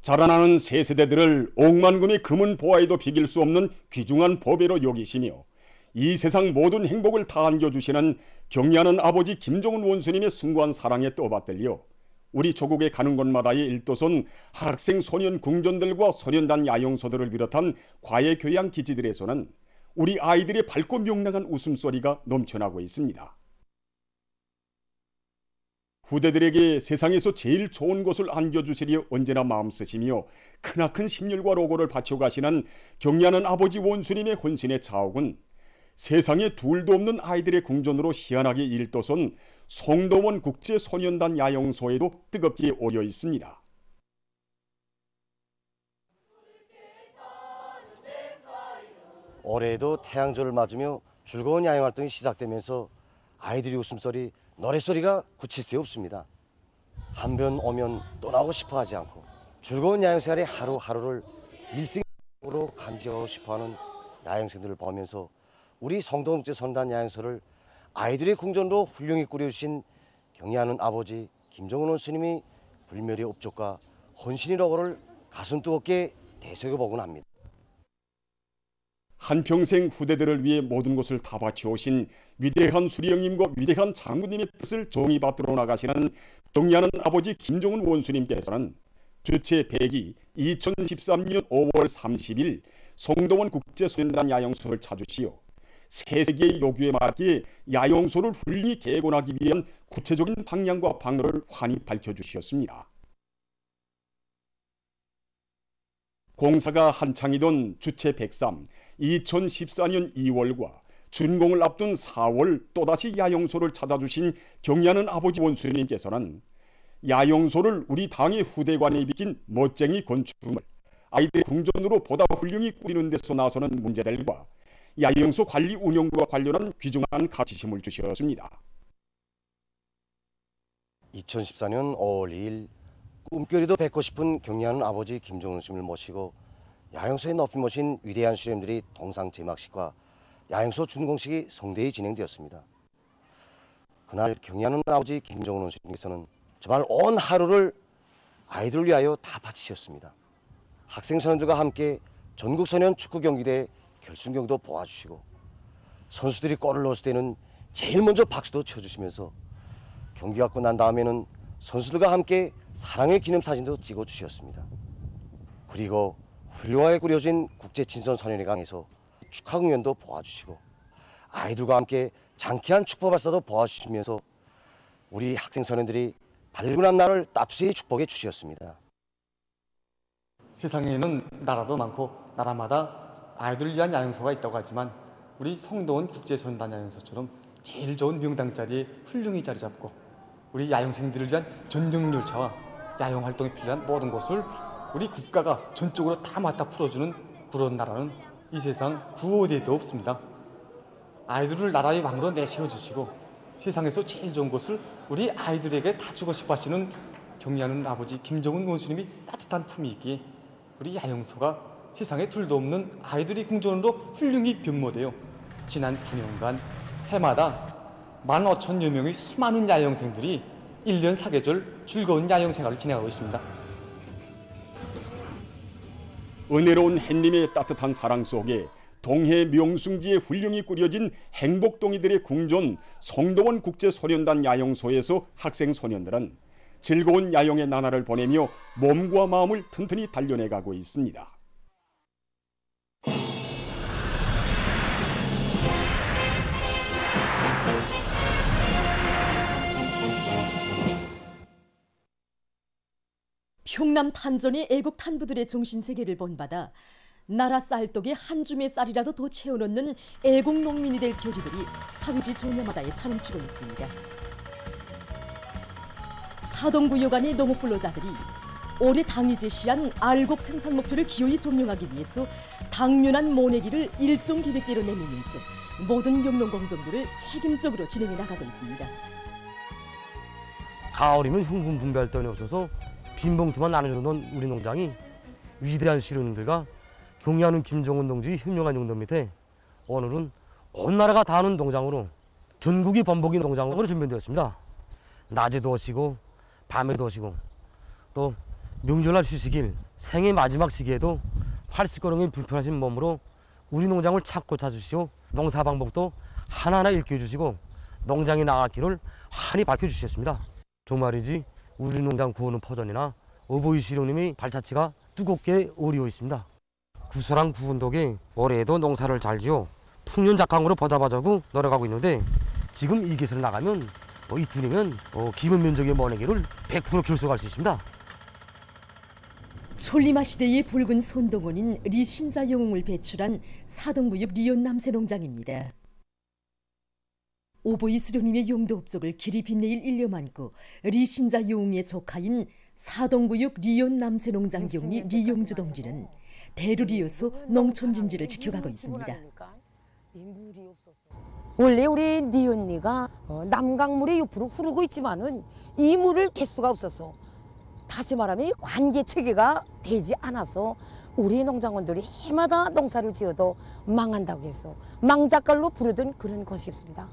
자라나는 새 세대들을 억만금의 금은 보아에도 비길 수 없는 귀중한 법외로 여기시며 이 세상 모든 행복을 다 안겨주시는 경리하는 아버지 김정은 원수님의 숭고한 사랑에 떠받들려 우리 조국에 가는 곳마다의 일도선 학생 소년 궁전들과 소년단 야영소들을 비롯한 과외 교양 기지들에서는 우리 아이들의 밝고 명랑한 웃음소리가 넘쳐나고 있습니다. 후대들에게 세상에서 제일 좋은 것을 안겨주시려 언제나 마음쓰시며 크나큰 심혈과 로고를 바쳐가시는 경리하는 아버지 원수님의 혼신의 자옥은 세상에 둘도 없는 아이들의 궁전으로 희한하게 일도선 송도원 국제소년단 야영소에도 뜨겁게 오려 있습니다. 올해에도 태양절을 맞으며 즐거운 야영활동이 시작되면서 아이들의 웃음소리, 노랫소리가 그칠 새 없습니다. 한 번 오면 떠나고 싶어 하지 않고 즐거운 야영생활의 하루하루를 일생으로 간직하고 싶어하는 야영생들을 보면서 우리 송도원국제소년단 야영소를 아이들의 궁전으로 훌륭히 꾸려주신 경리하는 아버지 김정은 원수님이 불멸의 업적과 헌신의 로고를 가슴 뜨겁게 되새겨보곤 합니다. 한평생 후대들을 위해 모든 것을 다 바쳐오신 위대한 수리형님과 위대한 장군님의 뜻을 종이 받들어 나가시는 경리하는 아버지 김정은 원수님께서는 주체 100기 2013년 5월 30일 송도원 국제소년단 야영소를 찾으시어 새 세계의 요구에 맞게 야영소를 훌륭히 개건하기 위한 구체적인 방향과 방로를 환히 밝혀주셨습니다. 공사가 한창이던 주체 103 2014년 2월과 준공을 앞둔 4월 또다시 야영소를 찾아주신 경리하는 아버지 원수님께서는 야영소를 우리 당의 후대관에 비킨 멋쟁이 건축물, 아이들의 궁전으로 보다 훌륭히 꾸리는 데서 나서는 문제들과 야영소 관리 운영과 관련한 귀중한 가치심을 주셨습니다. 2014년 5월 2일 꿈결이도 뵙고 싶은 경리하는 아버지 김정은 스님을 모시고 야영소에 높이 모신 위대한 수령들이 동상 제막식과 야영소 준공식이 성대히 진행되었습니다. 그날 경리하는 아버지 김정은 스님께서는 정말 온 하루를 아이들을 위하여 다 바치셨습니다. 학생 소년들과 함께 전국소년 축구경기대 결승경도 보아주시고 선수들이 골을 넣었을 때는 제일 먼저 박수도 쳐주시면서 경기가 끝난 다음에는 선수들과 함께 사랑의 기념사진도 찍어주셨습니다. 그리고 훌륭하게 꾸려진 국제친선소년회관에서 축하 공연도 보아주시고 아이들과 함께 장쾌한 축복 발사도 보아주시면서 우리 학생 소년들이 발군한 날을 따뜻히 축복해 주셨습니다. 세상에는 나라도 많고 나라마다 아이들을 위한 야영소가 있다고 하지만 우리 송도원 국제소년단 야영소처럼 제일 좋은 명당 자리에 훌륭히 자리 잡고 우리 야영생들을 위한 전정열차와 야영활동에 필요한 모든 것을 우리 국가가 전적으로 다 맡아 풀어주는 그런 나라는 이 세상 구어디에도 없습니다. 아이들을 나라의 왕으로 내세워주시고 세상에서 제일 좋은 것을 우리 아이들에게 다 주고 싶어 하시는 경리하는 아버지 김정은 원수님이 따뜻한 품이 있기에 우리 야영소가 세상에 둘도 없는 아이들의 궁전으로 훌륭히 변모되어 지난 9년간 해마다 15,000여 명의 수많은 야영생들이 1년 사계절 즐거운 야영생활을 진행하고 있습니다. 은혜로운 햇님의 따뜻한 사랑 속에 동해 명승지에 훌륭히 꾸려진 행복동이들의 궁전 송도원 국제소년단 야영소에서 학생 소년들은 즐거운 야영의 나날을 보내며 몸과 마음을 튼튼히 단련해가고 있습니다. 평남 탄전의 애국 탄부들의 정신세계를 본받아 나라 쌀떡에 한 줌의 쌀이라도 더 채워넣는 애국 농민이 될 교리들이 사회주의 조녀마다에 차넘치고 있습니다. 사동구 여간의 농업근로자들이 올해 당이 제시한 알곡 생산 목표를 기어이 점령하기 위해서 당면한 모내기를 일정 계획대로 내밀면서 모든 영농 공정들을 책임적으로 진행해 나가고 있습니다. 가을이면 흉분 분배할 돈이 없어서 빈 봉투만 나눠주는 우리 농장이 위대한 시루님들과 경리하는 김정은 동지의 현명한 용도 밑에 오늘은 온 나라가 다 아는 농장으로 전국이 번복인 농장으로 준비되었습니다. 낮에도 오시고 밤에도 오시고 또 명절날 휴식일 생애 마지막 시기에도 80가량의 불편하신 몸으로 우리 농장을 찾고 찾으시오. 농사 방법도 하나하나 일깨워주시고 농장에 나갈 길을 환히 밝혀주셨습니다. 정말이지 우리 농장 구호는 퍼전이나 어버이 시령님의 발자취가 뜨겁게 어리워 있습니다. 구수랑 부은 덕에 올해에도 농사를 잘 지어 풍년작강으로 보답하자고 노력하고 있는데 지금 이 기세를 나가면 이틀이면 기본 면적의 모내기를 100% 결속할 수 있습니다. 촐리마 시대의 붉은 손동원인 리신자 영웅을 배출한 사동구역 리온 남새 농장입니다. 오보이 수령님의 용도 업적을 길이 빛내일 일념 안고 리신자 영웅의 조카인 사동구역 리온 남새 농장 경리 리용주 동지는 대를 이어서 농촌 진지를 지켜가고 있습니다. 원래 우리 니 언니가 남강물의 옆으로 흐르고 있지만은 이 물을 댈 수가 없어서, 다시 말하면 관계 체계가 되지 않아서 우리 농장원들이 해마다 농사를 지어도 망한다고 해서 망작갈로 부르던 그런 것이었습니다.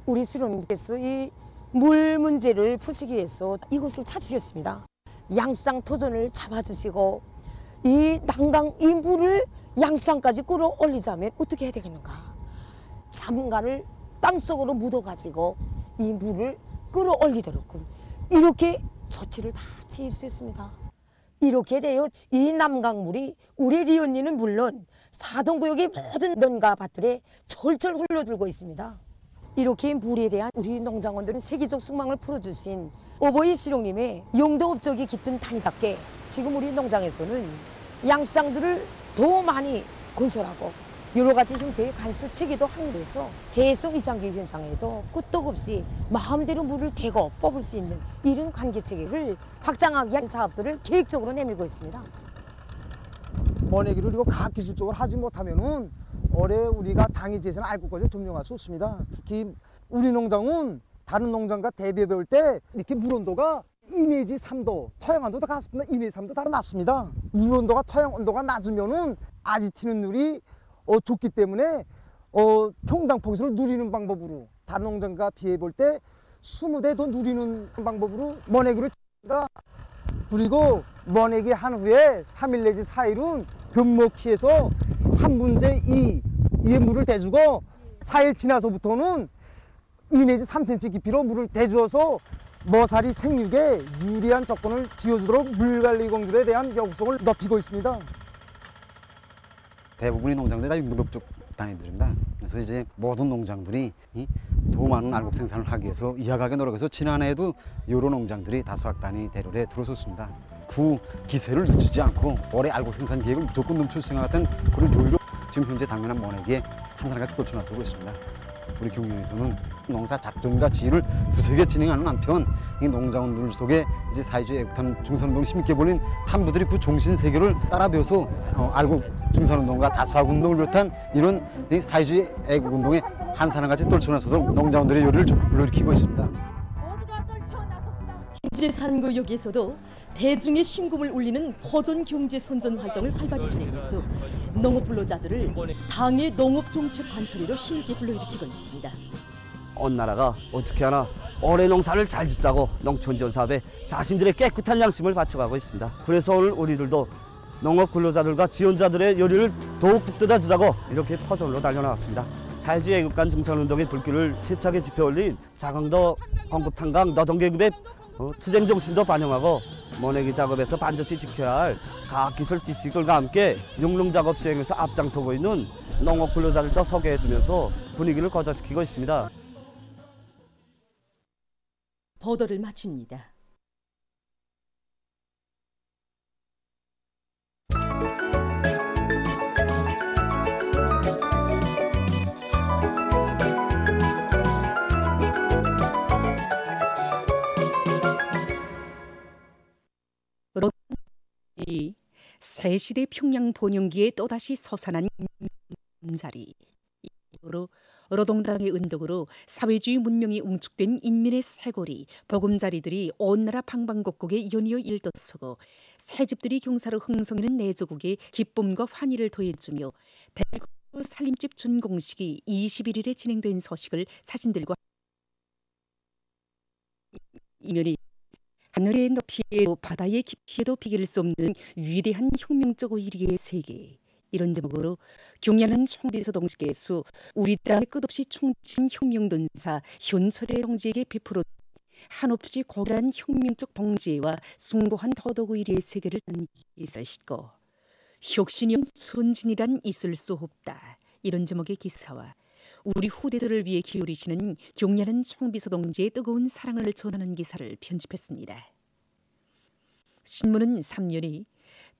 우리 수령님께서 이 물 문제를 푸시기 위해서 이곳을 찾으셨습니다. 양수장 토전을 잡아주시고 이 난강 이 물을 양수장까지 끌어올리자면 어떻게 해야 되겠는가? 잠가를 땅속으로 묻어가지고 이 물을 끌어올리도록 이렇게 조치를 다 취했습니다. 이렇게 되어 이 남강물이 우리 리언니는 물론 사동구역의 모든 논과 밭들에 철철 흘러들고 있습니다. 이렇게 물에 대한 우리 농장원들은 세계적 숙망을 풀어주신 오보이 수령님의 용도 업적이 깃든 단위답게 지금 우리 농장에서는 양수장들을 더 많이 건설하고 여러 가지 형태의 간수 체계도 확립해서 재해성 이상기 현상에도 끄떡없이 마음대로 물을 대고 뽑을 수 있는 이런 관계 체계를 확장하기 위한 사업들을 계획적으로 내밀고 있습니다. 모내기를 그리고 과학기술적으로 하지 못하면은 올해 우리가 당위지에서는 알곡까지 점령할 수 없습니다. 특히 우리 농장은 다른 농장과 대비해 볼 때 이렇게 물 온도가 2 내지 3도, 토양 온도도 같습니다. 2 내지 3도 따라 낮습니다. 물 온도가 토양 온도가 낮으면은 아지 튀는 물이 좋기 때문에 평당 포기수를 누리는 방법으로 다른 농장과 비해 볼 때 20대 더 누리는 방법으로 모내기를 칩니다. 그리고 모내기 한 후에 3일 내지 4일은 변목기에서 3분의 2의 물을 대주고 4일 지나서부터는 2 내지 3cm 깊이로 물을 대주어서 머살이 생육에 유리한 조건을 지어주도록 물관리 공률에 대한 요구성을 높이고 있습니다. 대부분의 농장들이 다 유목적 단위들입니다. 그래서 이제 모든 농장들이 더 많은 알곡 생산을 하기 위해서 이하가게 노력해서 지난해에도 여러 농장들이 다수학 단위 대열에 들어섰습니다. 그 기세를 늦추지 않고 올해 알곡 생산 계획을 무조건 넘출수행하 같은 그런 조율로 지금 현재 당면한 모내기에 한 사람같이 떨쳐나서고 있습니다. 우리 경영에서는 농사 작전과 지휘를 두세 개 진행하는 한편 이 농장원들 속에 이제 사회주의 애국탄 중산운동을 힘있게 벌린 한부들이 그 종신 세계를 따라 배워서 알곡 중산운동과 다수학 운동을 비롯한 이런 사회주의 애국운동에 한 사람같이 떨쳐나서도록 농장원들의 요리를 적극 불러일으키고 있습니다. 경제산구역에서도 대중의 심금을 울리는 포존 경제 선전 활동을 활발히 진행해서 농업 근로자들을 당의 농업 정책 관철이로 힘있게 불러일으키고 있습니다. 온 나라가 어떻게 하나 올해 농사를 잘 짓자고 농촌지원 사업에 자신들의 깨끗한 양심을 바쳐가고 있습니다. 그래서 오늘 우리들도 농업 근로자들과 지원자들의 요리를 더욱 북돋아 주자고 이렇게 포전으로 달려나왔습니다. 사회주의 애국간 증산운동의 불길을 세차게 지펴올린 자강도 공급탄강 노동계급의 투쟁 정신도 반영하고 모내기 작업에서 반드시 지켜야 할 과학기술 지식들과 함께 용농 작업 수행에서 앞장서고 있는 농업 근로자들도 소개해주면서 분위기를 고조시키고 있습니다. 보도를 마칩니다. 새 시대 평양 본영기에 또다시 솟아난 자리. 노동당의 은덕으로 사회주의 문명이 웅축된 인민의 쇄골이 보금자리들이 온 나라 방방곡곡에 연이어 일떠서고 새집들이 경사로 흥성이는 내조국에 기쁨과 환희를 더해주며 대구 살림집 준공식이 21일에 진행된 소식을 사진들과 인연이 하늘의 높이에도 바다의 깊이에도 비길 수 없는 위대한 혁명적 의리의 세계. 이런 제목으로 경야는 청비서동식에서 우리 땅에 끝없이 충친 혁명돈사 현철의 동지에게 베풀어 한없이 고결한 혁명적 동지와 숭고한 도덕 의리의 세계를 기사를 싣고 혁신이면 선진이란 있을 수 없다. 이런 제목의 기사와 우리 후대들을 위해 기울이시는 경야는 청비서 동지의 뜨거운 사랑을 전하는 기사를 편집했습니다. 신문은 3년이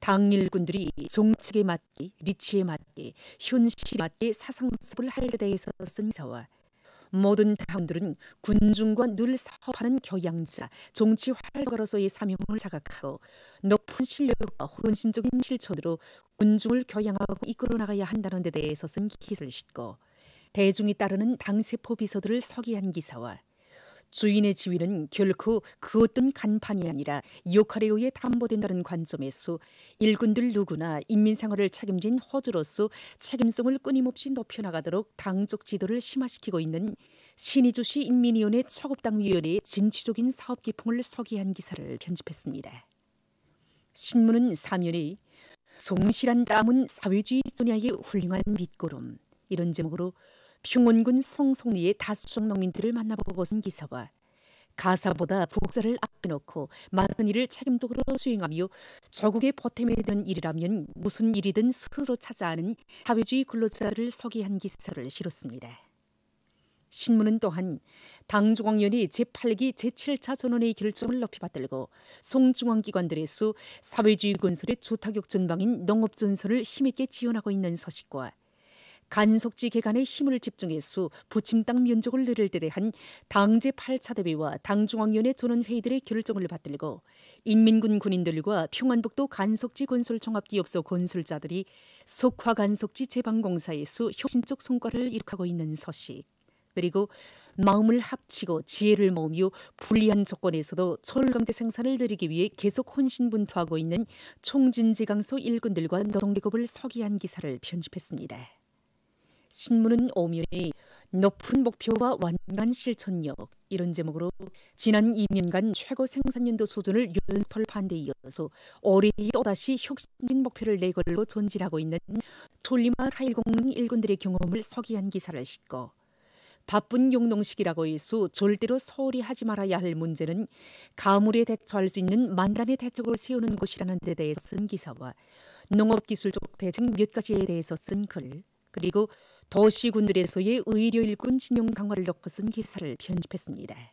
당 일군들이 정책에 맞게, 리치에 맞게, 현실에 맞게 사상습을 할 때 대해서 쓴 기사와 모든 당원들은 군중과 늘 사업하는 교양자, 정치 활가로서의 사명을 자각하고 높은 실력과 헌신적인 실천으로 군중을 교양하고 이끌어 나가야 한다는 데 대해서 쓴 기사를 싣고 대중이 따르는 당세포 비서들을 서기한 기사와 주인의 지위는 결코 그 어떤 간판이 아니라 역할에 의해 담보된다는 관점에서 일군들 누구나 인민생활을 책임진 호주로서 책임성을 끊임없이 높여나가도록 당적 지도를 심화시키고 있는 신의주시 인민위원회 척업당위원회의 진취적인 사업 기풍을 서기한 기사를 편집했습니다. 신문은 3년이 성실한 땀은 사회주의 전야의 훌륭한 밑거름, 이런 제목으로 평원군 성송리의 다수족 농민들을 만나보고 쓴 기사와 가사보다 복사를 아껴놓고 맡은 일을 책임적으로 수행하며 조국의 보탬에 되는 일이라면 무슨 일이든 스스로 찾아하는 사회주의 근로자를 서기한 기사를 실었습니다. 신문은 또한 당중앙위원회 제8기 제7차 전원회의 결정을 높이 받들고 송중앙기관들에서 사회주의 건설의 주타격 전방인 농업전선을 힘있게 지원하고 있는 소식과 간속지 개간에 힘을 집중해서 부침 땅 면적을 늘릴 때 대한 당 제8차 대회와 당중앙위원회 전원회의들의 결정을 받들고 인민군 군인들과 평안북도 간속지 건설 종합기업소 건설자들이 석화 간속지 제방공사에서 혁신적 성과를 이룩하고 있는 소식, 그리고 마음을 합치고 지혜를 모으며 불리한 조건에서도 철강제 생산을 늘리기 위해 계속 혼신분투하고 있는 총진지강소 일군들과 노동계급을 서기한 기사를 편집했습니다. 신문은 오면에 높은 목표와 완강한 실천력, 이런 제목으로 지난 2년간 최고 생산연도 수준을 연돌파한 데 이어서 올해 또다시 혁신적인 목표를 내걸로 전진하고 있는 톨리마 타일공릉 일군들의 경험을 서기한 기사를 싣고 바쁜 용농식이라고 해서 절대로 소홀히 하지 말아야 할 문제는 가물에 대처할 수 있는 만단의 대책을 세우는 것이라는 데 대해 쓴 기사와 농업기술적 대책 몇 가지에 대해서 쓴 글, 그리고 도시군들에서의 의료 일군 진용 강화를 놓고 쓴 기사를 편집했습니다.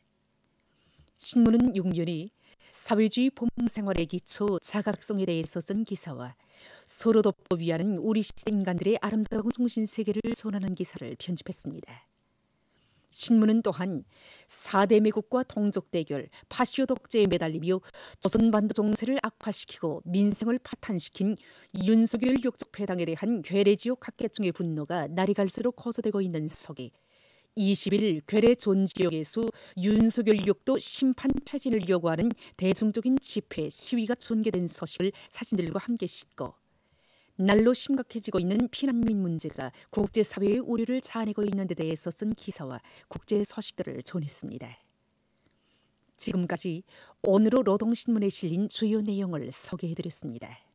신문은 6년이 사회주의 봄생활의 기초 자각성에 대해서 쓴 기사와 서로 돕고 위하는 우리 시대 인간들의 아름다운 정신세계를 전하는 기사를 편집했습니다. 신문은 또한 4대 매국과 동족 대결, 파시오 독재에 매달리며 조선반도 정세를 악화시키고 민생을 파탄시킨 윤석열 역적 패당에 대한 괴뢰지옥 각계층의 분노가 날이 갈수록 고조되고 있는 속에 20일 괴뢰 존지역에서 윤석열 역도 심판 폐진을 요구하는 대중적인 집회, 시위가 전개된 소식을 사진들과 함께 싣고 날로 심각해지고 있는 피난민 문제가 국제사회의 우려를 자아내고 있는 데 대해서 쓴 기사와 국제 소식들을 전했습니다. 지금까지 오늘의 노동신문에 실린 주요 내용을 소개해드렸습니다.